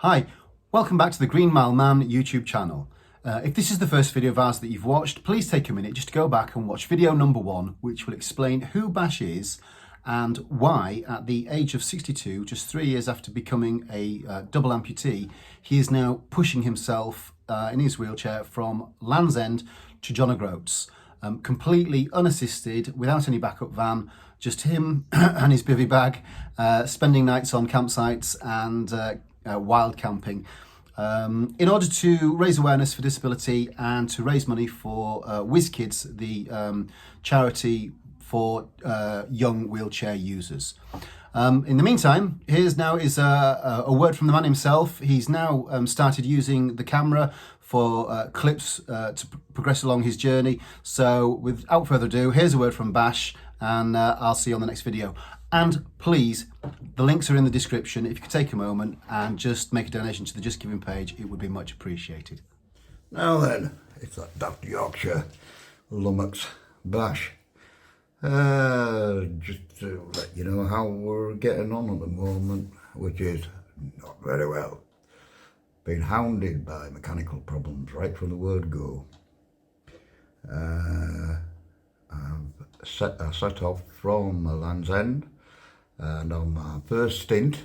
Hi, welcome back to the Green Mile Man YouTube channel. If this is the first video of ours that you've watched, please take a minute just to go back and watch video number 1, which will explain who Bash is and why at the age of 62, just 3 years after becoming a double amputee, he is now pushing himself in his wheelchair from Land's End to John O'Groats, completely unassisted, without any backup van, just him and his bivvy bag, spending nights on campsites and wild camping, in order to raise awareness for disability and to raise money for whizz-kids, the charity for young wheelchair users. In the meantime, here's now is a word from the man himself. He's now started using the camera for clips to progress along his journey. So without further ado, here's a word from Bash, and I'll see you on the next video. And please, the links are in the description. If you could take a moment and just make a donation to the Just Giving page, it would be much appreciated. Now then, it's that Dr. Yorkshire lummox Bash. Just to let you know how we're getting on at the moment, which is not very well. Been hounded by mechanical problems right from the word go. I set off from Land's End, and on my first stint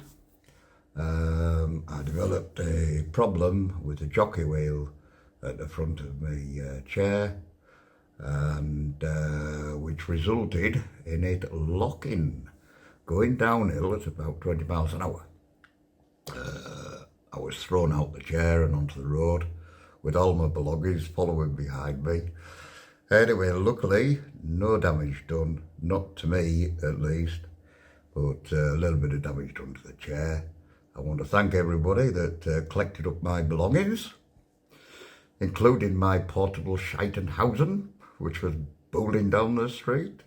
I developed a problem with the jockey wheel at the front of my chair, and which resulted in it locking, going downhill at about 20 miles an hour. I was thrown out the chair and onto the road with all my belongings following behind me. Anyway, luckily, no damage done, not to me at least, but a little bit of damage done to the chair. I want to thank everybody that collected up my belongings, including my portable Scheitenhausen, which was bowling down the street.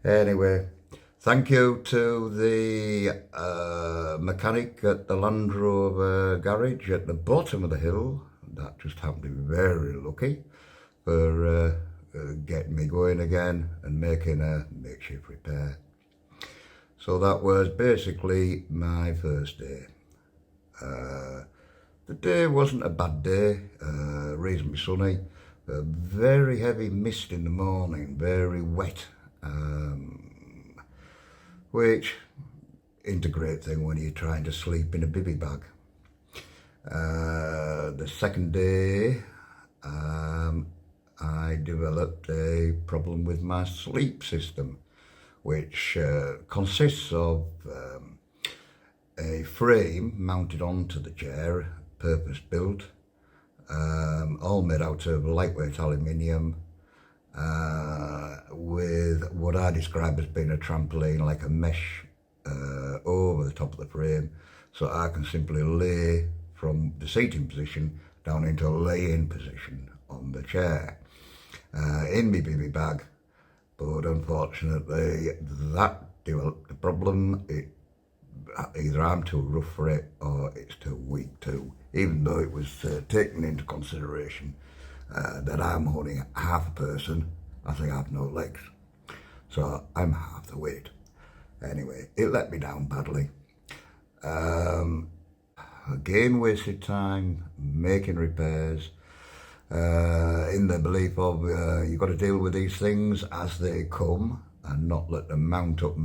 Anyway, thank you to the mechanic at the Land Rover garage at the bottom of the hill. That just happened to be very lucky for getting me going again and making a makeshift repair. So that was basically my first day. The day wasn't a bad day, reasonably sunny, very heavy mist in the morning, very wet, which isn't a great thing when you're trying to sleep in a bivvy bag. The second day, I developed a problem with my sleep system, which consists of a frame mounted onto the chair, purpose built, all made out of lightweight aluminium, with what I describe as being a trampoline, like a mesh over the top of the frame, so I can simply lay from the seating position down into a lay-in position on the chair, in my bivvy bag. But unfortunately, that developed a problem. Either I'm too rough for it or it's too weak too, even though it was taken into consideration that I'm only half a person. I think I have no legs, so I'm half the weight. Anyway, it let me down badly. Again, wasted time making repairs, in the belief of you've got to deal with these things as they come and not let them mount up,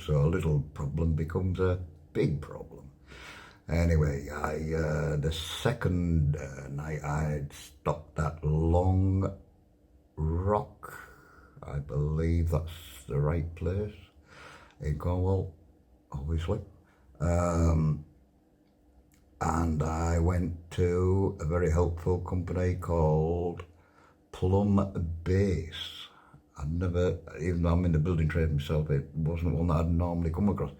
so a little problem becomes a big problem. Anyway, the second night I'd stopped at Long Rock, I believe that's the right place, in Cornwall, obviously. And I went to a very helpful company called Plum Base. I'd never, even though I'm in the building trade myself, it wasn't one that I'd normally come across.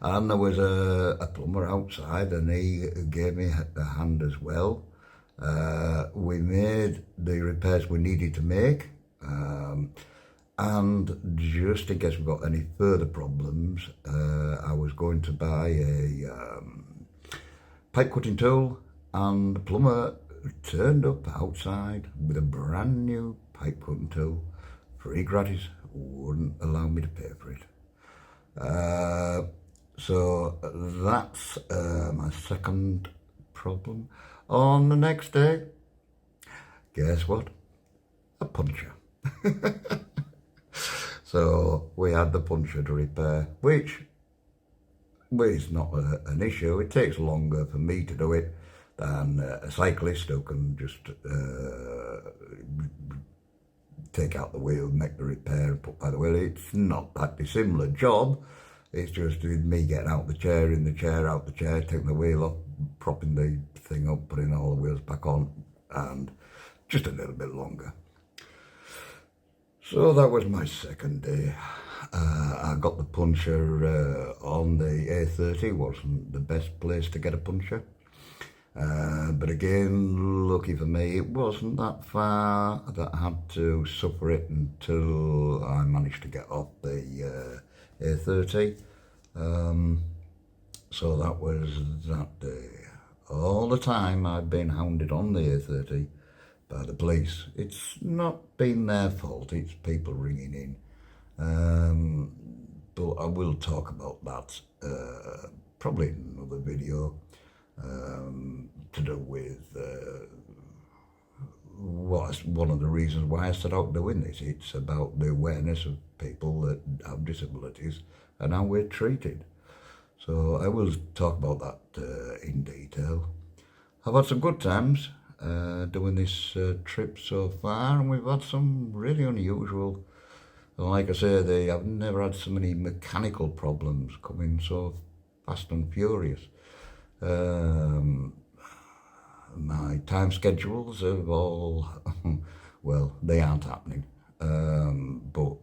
And there was a plumber outside, and he gave me a hand as well. We made the repairs we needed to make, and just in case we got any further problems, I was going to buy a pipe cutting tool, and the plumber turned up outside with a brand new pipe cutting tool, free gratis, wouldn't allow me to pay for it. So that's my second problem. On the next day, guess what? A puncture. So we had the puncture to repair, which is not an issue. It takes longer for me to do it than a cyclist who can just take out the wheel, make the repair and put by the wheel. It's not that dissimilar job. It's just me getting out the chair, in the chair, out the chair, taking the wheel off, propping the thing up, putting all the wheels back on, and just a little bit longer. So that was my second day. I got the puncture on the A30. Wasn't the best place to get a puncture. But again, lucky for me, it wasn't that far that I had to suffer it until I managed to get off the A30. So that was that day. All the time I've been hounded on the A30 by the police. It's not been their fault, it's people ringing in. But I will talk about that probably in another video to do with what's one of the reasons why I set out doing this. It's about the awareness of people that have disabilities and how we're treated. So I will talk about that in detail. I've had some good times doing this trip so far, and we've had some really unusual, like I say, I've never had so many mechanical problems coming so fast and furious. My time schedules have all, well, they aren't happening. But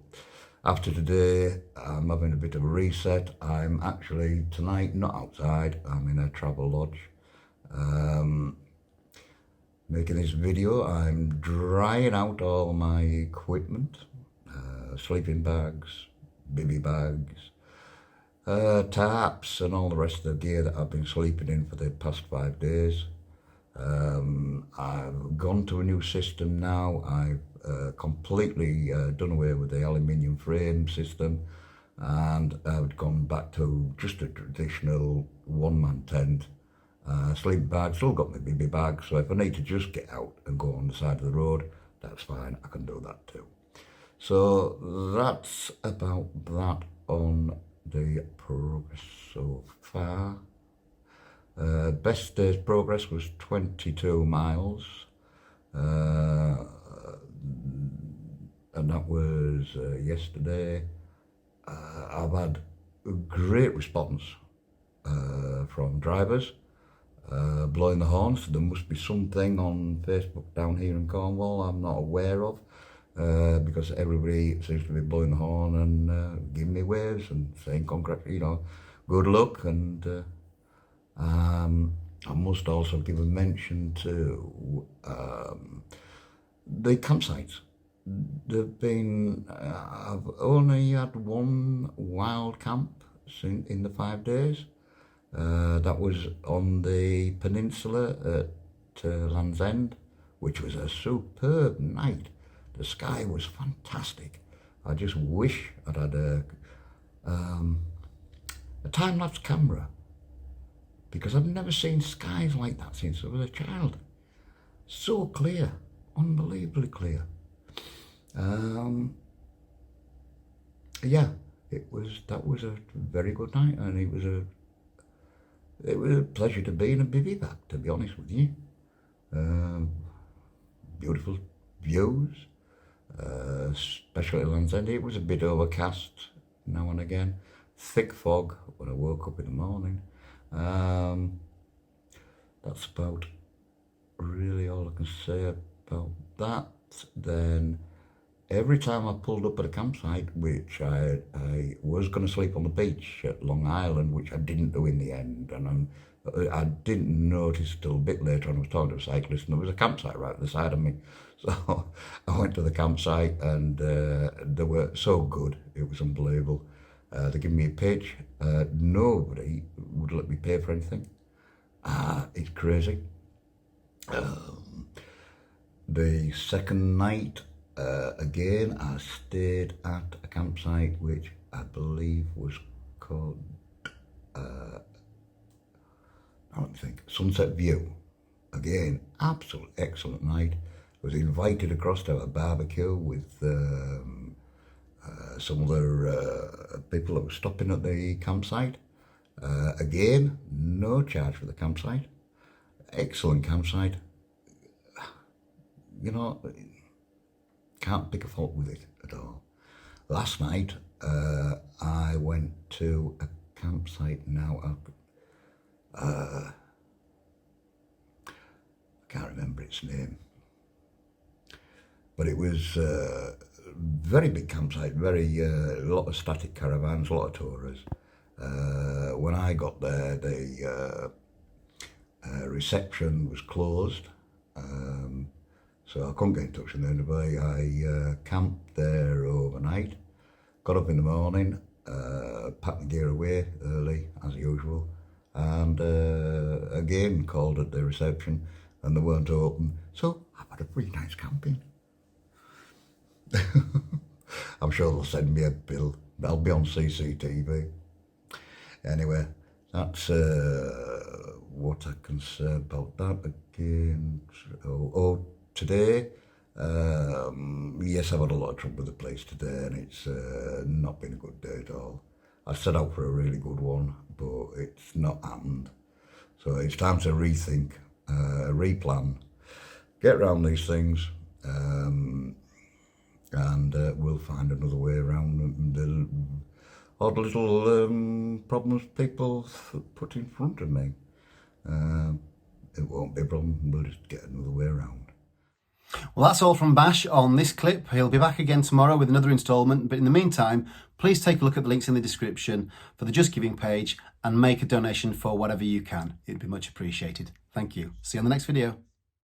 after today, I'm having a bit of a reset. I'm actually tonight not outside, I'm in a travel lodge. Making this video, I'm drying out all my equipment, sleeping bags, bivy bags, tarps and all the rest of the gear that I've been sleeping in for the past 5 days. I've gone to a new system now. I've completely done away with the aluminium frame system, and I've gone back to just a traditional one-man tent. Sleeping bag, still got my bivy bag, so if I need to just get out and go on the side of the road, that's fine, I can do that too. So that's about that on the progress so far. Best day's progress was 22 miles, and that was yesterday. I've had a great response from drivers blowing the horns. There must be something on Facebook down here in Cornwall I'm not aware of, because everybody seems to be blowing the horn and giving me waves and saying good luck. And I must also give a mention to the campsites. I've only had one wild camp in the 5 days. That was on the peninsula at Land's End, which was a superb night. The sky was fantastic. I just wish I'd had a time-lapse camera, because I've never seen skies like that since I was a child. So clear, unbelievably clear. Yeah, that was a very good night, and it was a pleasure to be in a bivy back, to be honest with you. Beautiful views, especially at Land's End. It was a bit overcast now and again, thick fog when I woke up in the morning. That's about really all I can say about that. Then every time I pulled up at a campsite, which I was going to sleep on the beach at Long Island, which I didn't do in the end, and I didn't notice till a bit later on. I was talking to a cyclist, and there was a campsite right at the side of me. So I went to the campsite, and they were so good, it was unbelievable. They gave me a pitch. Nobody would let me pay for anything. It's crazy. The second night, again, I stayed at a campsite which I believe was called I don't think, Sunset View. Again, absolute excellent night. Was invited across to have a barbecue with some other people that were stopping at the campsite. Again, no charge for the campsite. Excellent campsite. You know, can't pick a fault with it at all. Last night, I went to a campsite now. I can't remember its name. But it was a very big campsite, a lot of static caravans, a lot of tourers. When I got there, the reception was closed, so I couldn't get in touch with anybody. I camped there overnight, got up in the morning, packed my gear away early, as usual, and again called at the reception, and they weren't open, so I've had a pretty nice camping. I'm sure they'll send me a bill. I'll be on CCTV. Anyway, that's what I can say about that again. Today, yes, I've had a lot of trouble with the place today, and it's not been a good day at all. I set out for a really good one, but it's not happened. So it's time to rethink, replan, get around these things, and we'll find another way around the odd little problems people put in front of me. It won't be a problem, we'll just get another way around. Well, that's all from Bash on this clip. He'll be back again tomorrow with another instalment, but in the meantime, please take a look at the links in the description for the Just Giving page and make a donation for whatever you can. It'd be much appreciated. Thank you. See you on the next video.